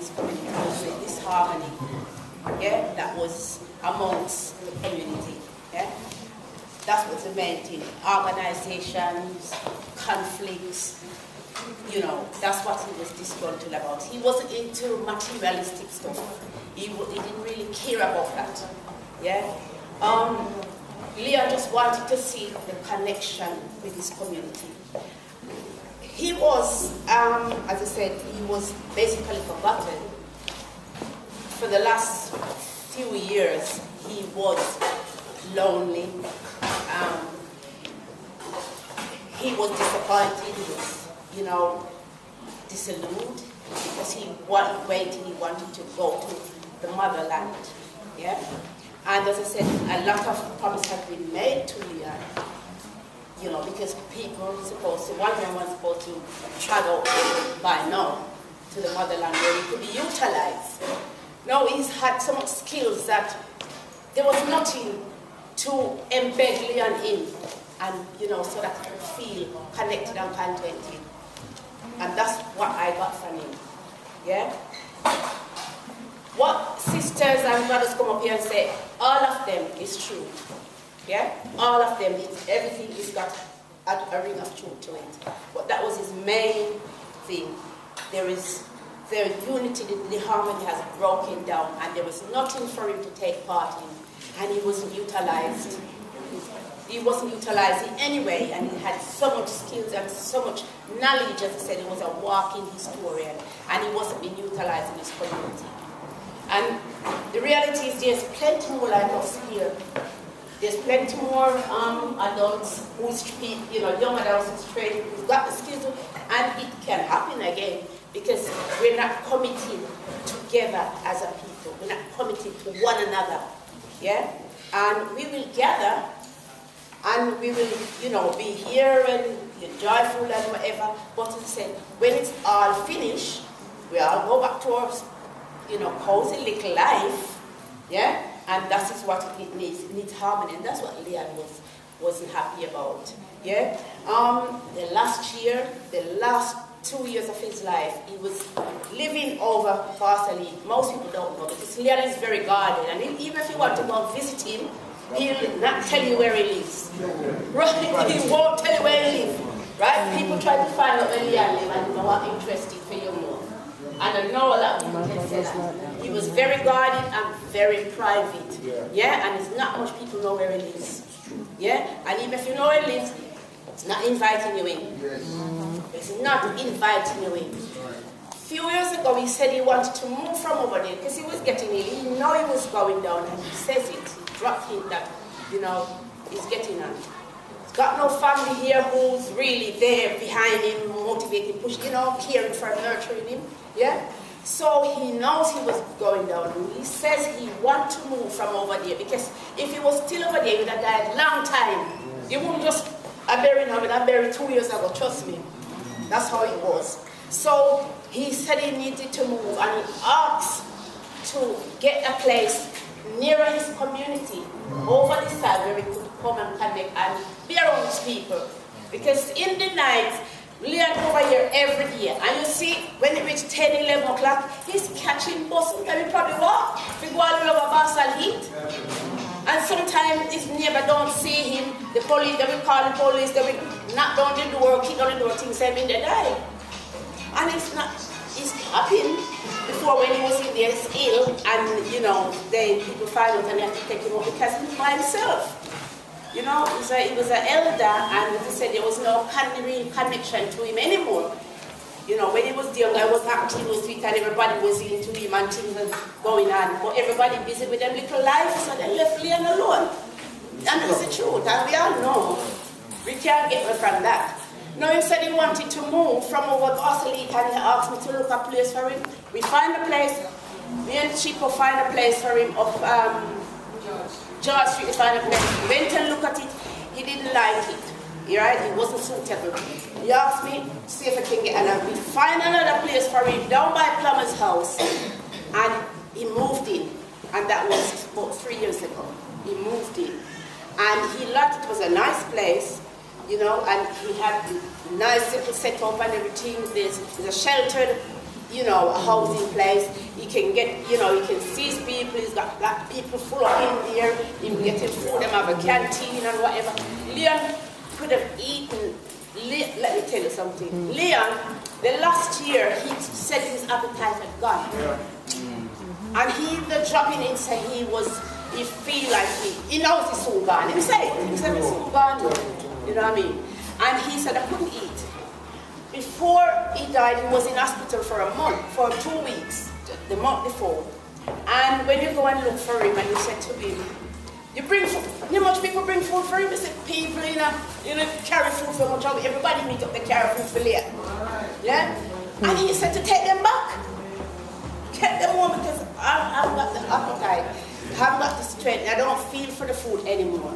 his community was the disharmony, yeah, that was amongst the community, yeah. That's what it meant in organizations, conflicts, you know, that's what he was disgruntled about. He wasn't into materialistic stuff. He didn't really care about that, yeah. Leon just wanted to see the connection with his community. He was, as I said, he was basically forgotten. For the last few years, he was lonely. He was disappointed. He was, you know, disillusioned because he wanted to go to the motherland. Yeah, and as I said, a lot of promises have been made to Leon. You know, because people are supposed to, one man was supposed to travel by now to the motherland where he could be utilized. No, he's had so much skills that there was nothing to embed Leon in, and you know, so that he could feel connected and contented. And that's what I got from him. Yeah? What sisters and brothers come up here and say, all of them is true. Yeah? All of them, everything is got a ring of truth to it. But that was his main thing. There is the unity, the harmony has broken down, and there was nothing for him to take part in, and he wasn't utilized. He wasn't utilized in any way, and he had so much skills and so much knowledge. As I said, he was a walking historian, and he wasn't being utilized in his community. And the reality is there's plenty more like us here. There's plenty more adults who's, you know, young adults who's trained, who've got the skills, and it can happen again because we're not committed together as a people. We're not committed to one another, yeah? And we will gather, and we will, you know, be here and joyful and whatever. But as I said, when it's all finished, we all go back to our, you know, cozy little life, yeah? And that is what it needs. It needs harmony, and that's what Leon wasn't happy about. Yeah. The last 2 years of his life, he was living over Barcelona. Most people don't know because Leon is very guarded, and even if you want to go visit him, he'll not tell you where he lives. Right? He won't tell you where he lives. Right? People try to find out where Leon lives, and they're not interested for you more. And I know a lot of people can say that. He was very guarded and very private. Yeah, and it's not much people know where he lives. Yeah, and even if you know where he lives, it's not inviting you in. It's not inviting you in. A few years ago, he said he wanted to move from over there because he was getting ill. He knew he was going down, and he says it. He dropped him that, you know, he's getting on. He's got no family here who's really there behind him, motivating, pushing, you know, caring for him, nurturing him. Yeah? So he knows he was going down. He says he wants to move from over there because if he was still over there, he would have died long time. He wouldn't just, I buried him, I buried 2 years ago, trust me. That's how it was. So he said he needed to move, and he asked to get a place nearer his community, over the side where he could come and connect and be around his people. Because in the night, Leon over here every day, and you see, when it reaches 10, 11 o'clock, he's catching buses, and he probably walk, we go all over Basel Heat. And sometimes his neighbor don't see him, the police, they will call the police, they will knock down the door, kick down the door, things say, they die. And it's happened before when he was in there, he's ill, and you know, people find out and they have to take him out because he's by himself. You know, he was an elder, and as I said, there was no real connection to him anymore. You know, when he was young, I was active, he was sweet, and everybody was into him, and things was going on. But everybody busy with their little life, so they left Leon alone. And that's the truth, and we all know. We can't get away from that. Now, he said he wanted to move from over Barcelona, and he asked me to look a place for him. We find a place, me and Chico find a place for him up George Street, find a place. He went and looked at it, he didn't like it. Right? It wasn't suitable. He asked me to see if I can get another. We find another place for him down by Plummer's house, and he moved in. And that was about 3 years ago. He moved in. And he liked it. It was a nice place, you know, and he had a nice little setup and everything. There's a sheltered you know, a housing place. He can get, you know, he can seize people. He's got black people full of in there. He can get it food. Them have a canteen and whatever. Leon could have eaten. Let me tell you something. Leon, the last year, he said his appetite had gone. And he, the dropping in, said he feel like he knows he's soon gone. He said he's soon gone. You know what I mean? And he said, I couldn't eat. Before he died, he was in hospital for a month, for 2 weeks, the month before. And when you go and look for him, and you said to him, you bring food, you know much people bring food for him? He said, people, you know, carry food for much of everybody meet up, they carry food for later. Yeah? And he said to take them back. Take them home because I haven't got the appetite, I haven't got the strength, I don't feel for the food anymore.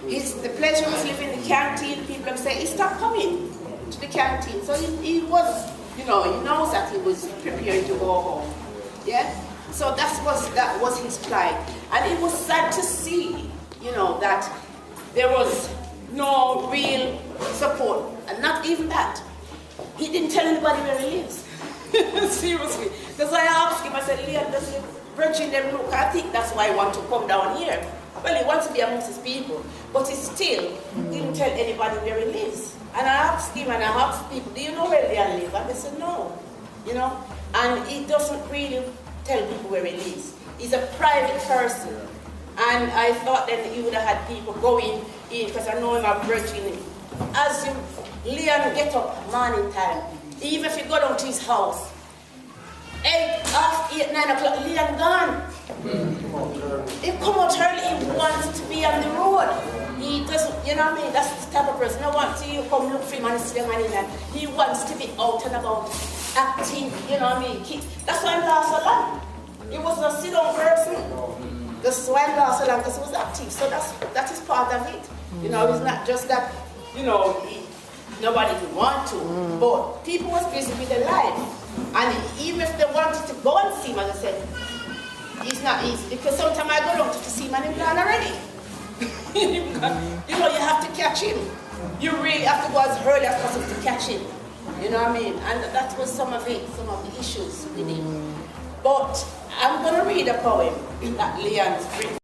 The pleasure was living in the canteen. People have said, he stopped coming to the canteen. So he was, you know, he knows that he was preparing to go home. Yeah? So that was his plight. And it was sad to see, you know, that there was no real support. And not even that. He didn't tell anybody where he lives. Seriously. Because I asked him, I said, Leon, does your brethren them look? I think that's why he wants to come down here. Well, he wants to be amongst his people, but he still didn't tell anybody where he lives. And I asked him and I asked people, do you know where Leon lives? And they said, no. You know? And he doesn't really tell people where he lives. He's a private person. And I thought that he would have had people going in, because I know him, I'm brethren. As Leon get up morning time, even if you go down to his house, 8, 9 o'clock, Leon gone. He come out early, he wants to be on the road. He doesn't, you know what I mean? That's the type of person. I want to you come look for him and see him and he wants to be out and about, acting, you know what I mean? That's why he lost so long. He was a sit-down person. That's why he lost so long, because he was active. So that is part of it. You know, it's not just that, you know, nobody would want to, but people was busy with their life. And even if they wanted to go and see him, as I said, it's not easy, because sometimes I go down to see him and he's gone already. You know, you have to catch him. You really have to go as early as possible to catch him. You know what I mean? And that was some of the issues with him. But I'm going to read a poem that Leon's written.